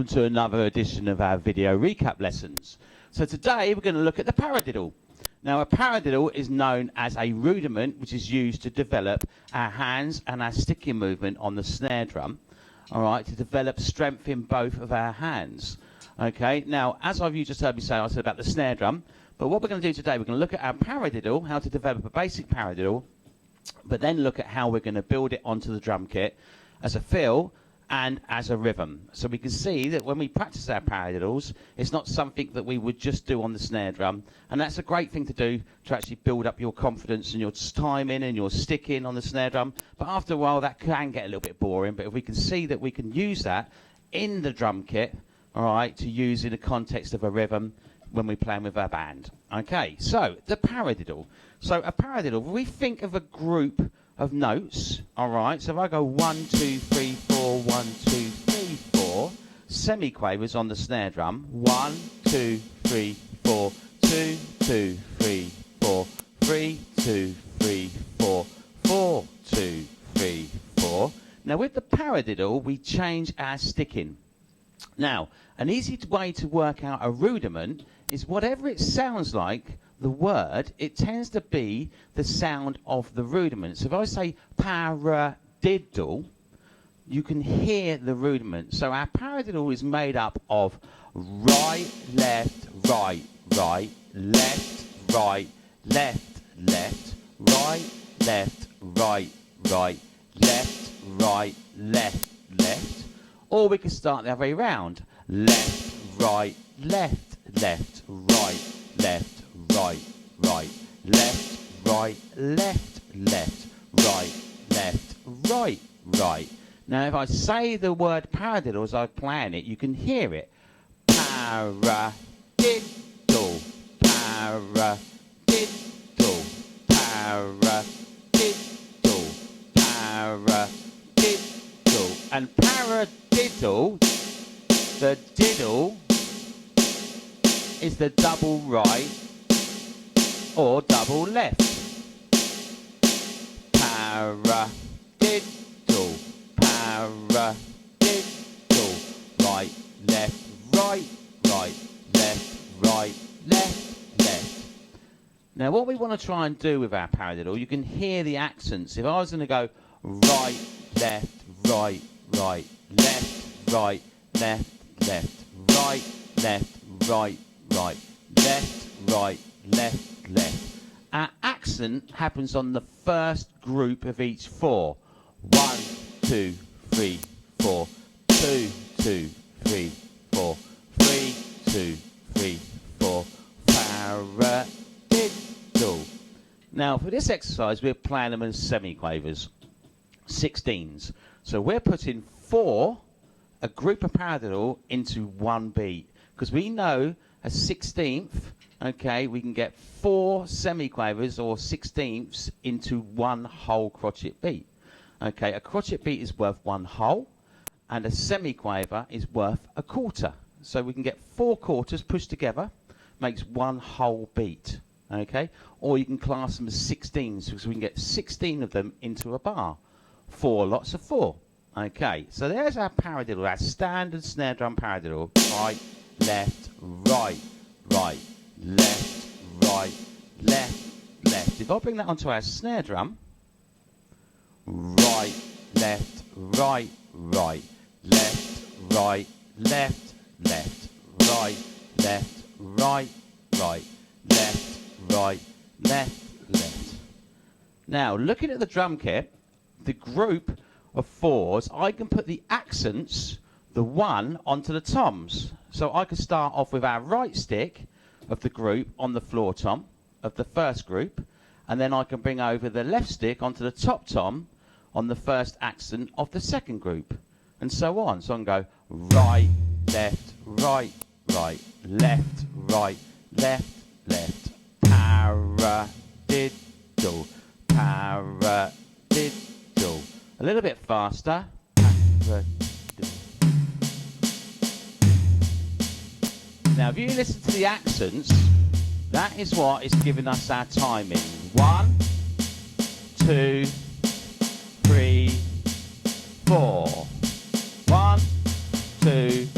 to another edition of our video recap lessons. So today we're going to look at the paradiddle. Now a paradiddle is known as a rudiment which is used to develop our hands and our sticking movement on the snare drum, alright, to develop strength in both of our hands. Okay, now as you just heard me say, I said about the snare drum, but what we're going to do today, we're going to look at our paradiddle, how to develop a basic paradiddle, but then look at how we're going to build it onto the drum kit as a fill and as a rhythm. So we can see that when we practice our paradiddles, it's not something that we would just do on the snare drum, and that's a great thing to do to actually build up your confidence and your timing and your sticking on the snare drum. But after a while that can get a little bit boring, but if we can see that we can use that in the drum kit, all right, to use in the context of a rhythm when we're playing with our band. Okay, so the paradiddle. So a paradiddle, we think of a group of notes, all right, so if I go 1, 2, 3, 4, 1, 2, 3, 4, semiquavers on the snare drum, 1, 2, 3, 4, 2, 2, 3, 4, 3, 2, 3, 4, 4, 2, 3, 4. Now with the paradiddle, we change our sticking. Now, an easy way to work out a rudiment is whatever it sounds like, the word, it tends to be the sound of the rudiment. So if I say paradiddle, you can hear the rudiment. So our paradiddle is made up of right, left, right, right, left, right, left, left, right, left, right, right, left, right, left, left. Or we can start the other way around. Left, right, left, left, right, left, right, right, left, right, left, left, right, left, right, right. Now if I say the word paradiddle as I plan it, you can hear it. Paradiddle, paradiddle, paradiddle, paradiddle. And paradiddle, the diddle is the double right or double left. Paradiddle, paradiddle, right, left, right, right, left, right, left, left. Now what we want to try and do with our paradiddle, you can hear the accents. If I was going to go right, left, right, right, left, right, left, left, right, left, right, right, left, right, left, left. Our accent happens on the first group of each four. 1, 2, 3, 4, 2, 2, 3, 4, 3, 2, 3, 4. Paradiddle. Now for this exercise we're playing them as semiquavers, 16s. So we're putting a group of paradiddle into one beat, because we know a 16th, okay, we can get 4 semiquavers or 16ths into one whole crotchet beat. Okay, a crotchet beat is worth 1 whole, and a semiquaver is worth a quarter. So we can get 4 quarters pushed together, makes 1 whole beat. Okay, or you can class them as 16s, because we can get 16 of them into a bar. 4 lots of 4. Okay, so there's our paradiddle, our standard snare drum paradiddle. Right, left, right, right, left, right, left, left. If I bring that onto our snare drum, right, left, right, right, left, right, left, left, right, left, right, right, left, right, left, left. Now, looking at the drum kit, the group of 4s, I can put the accents, the 1, onto the toms. So I can start off with our right stick of the group on the floor tom of the first group, and then I can bring over the left stick onto the top tom on the first accent of the second group, and so on. So I can go right, left, right, right, left, right, left, left. Paradiddle, paradiddle. A little bit faster. Now, if you listen to the accents, that is what is giving us our timing. 1, 2, 3, 4. 1, 2,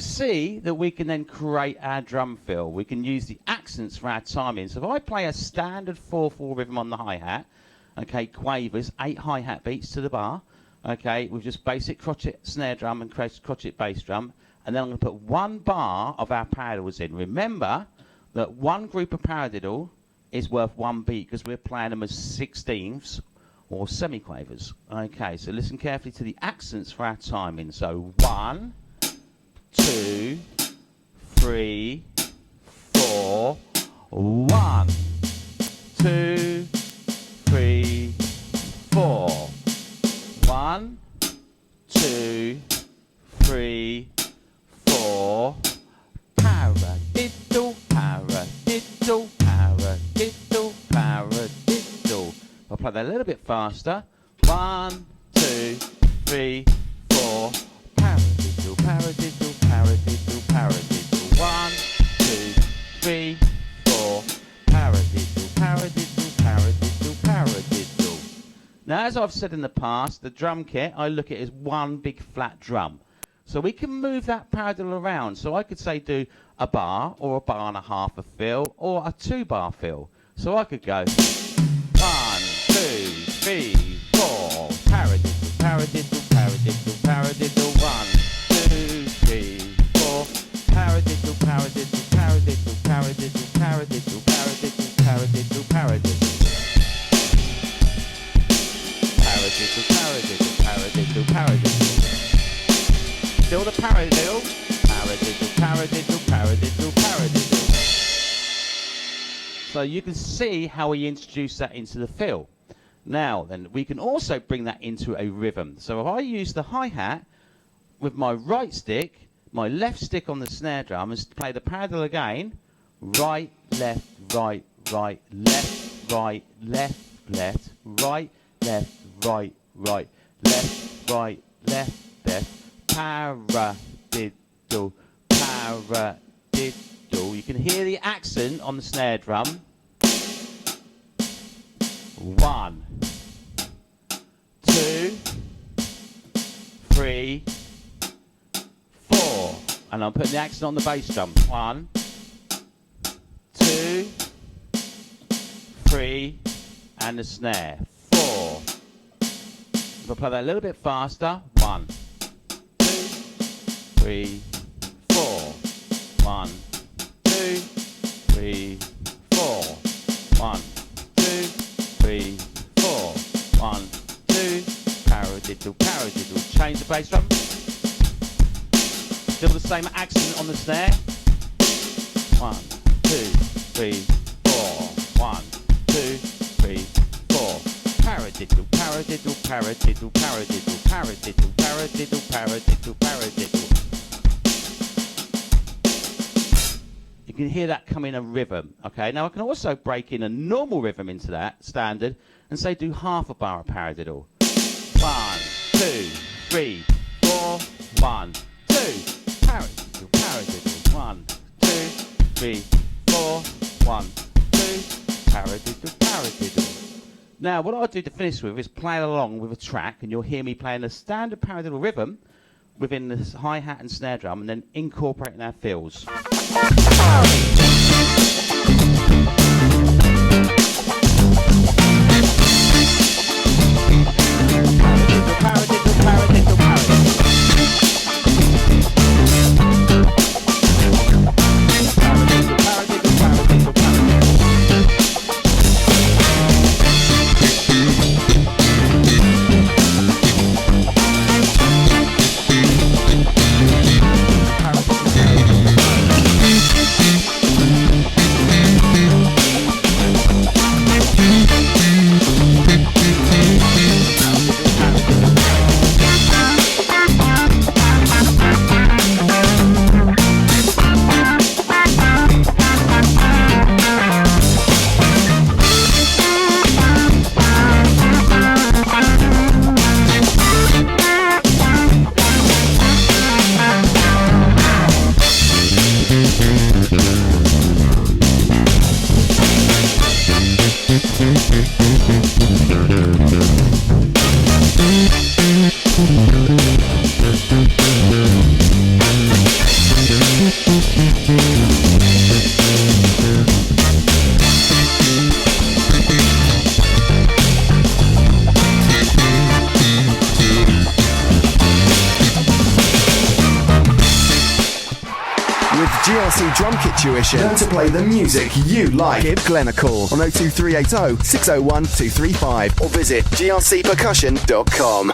can see that we can then create our drum fill. We can use the accents for our timing. So if I play a standard 4/4 rhythm on the hi-hat, okay, quavers, 8 hi-hat beats to the bar, okay, with just basic crotchet snare drum and crotchet bass drum, and then I'm going to put 1 bar of our paradiddles in. Remember that one group of paradiddle is worth 1 beat because we're playing them as 16ths or semiquavers. Okay, so listen carefully to the accents for our timing. So 1, 2, 3, 4, 1, 2, 3, 4, 1, 2, 3, 4. Paradiddle, paradiddle, paradiddle, paradiddle. I'll play that a little bit faster. 1, 2, 3, 4. Paradiddle, paradiddle, paradiddle, paradiddle. 1, 2, 3, 4. Paradiddle, paradiddle, paradiddle, paradiddle. Now, as I've said in the past, the drum kit, I look at it as one big flat drum. So we can move that paradiddle around. So I could say do a bar or a bar and a half of fill or a 2-bar fill. So I could go 1, 2, 3, 4. Paradiddle, paradiddle, paradiddle, paradiddle. 1, 2, 3, 4. Paradiddle, paradiddle, paradiddle, paradiddle, paradiddle, paradiddle, paradiddle, paradiddle. Paradiddle, paradiddle, paradiddle, paradiddle. Still the paradiddle, paradiddle, paradiddle, paradiddle, paradiddle. So you can see how we introduce that into the fill. Now then, we can also bring that into a rhythm. So if I use the hi-hat with my right stick, my left stick on the snare drum, and play the paradiddle again, right, left, right, right, left, right, left, left, right, left, right, right, left, right, left, left. Paradiddle, paradiddle. You can hear the accent on the snare drum. 1, 2, 3, 4. And I'm putting the accent on the bass drum. 1, 2, 3, and the snare. 4. If I play that a little bit faster. 1, 3, 4. 1, 2, 3, 4. 1, 2, 3, 4. 1, 2. Paradiddle, paradiddle. Change the bass drum. Still the same accent on the snare. 1, 2, 3, 4. 1, 2, 3, 4. Paradiddle, paradiddle, paradiddle, paradiddle, paradiddle, paradiddle, paradiddle, paradiddle. You can hear that come in a rhythm. Okay, now I can also break in a normal rhythm into that standard and say do half a bar of paradiddle. 1, 2, 3, 4. 1, 2. Paradiddle, paradiddle. 1, 2, 3, 4. 1, 2. Paradiddle, paradiddle. Now, what I'll do to finish with is play along with a track, and you'll hear me playing a standard paradiddle rhythm within the hi-hat and snare drum, and then incorporating our fills. Paradiddle, paradiddle, paradiddle, paradiddle. With GRC Drum Kit Tuition, learn to play the music you like. Give Glenn a call on 02380 601 235 or visit grcpercussion.com.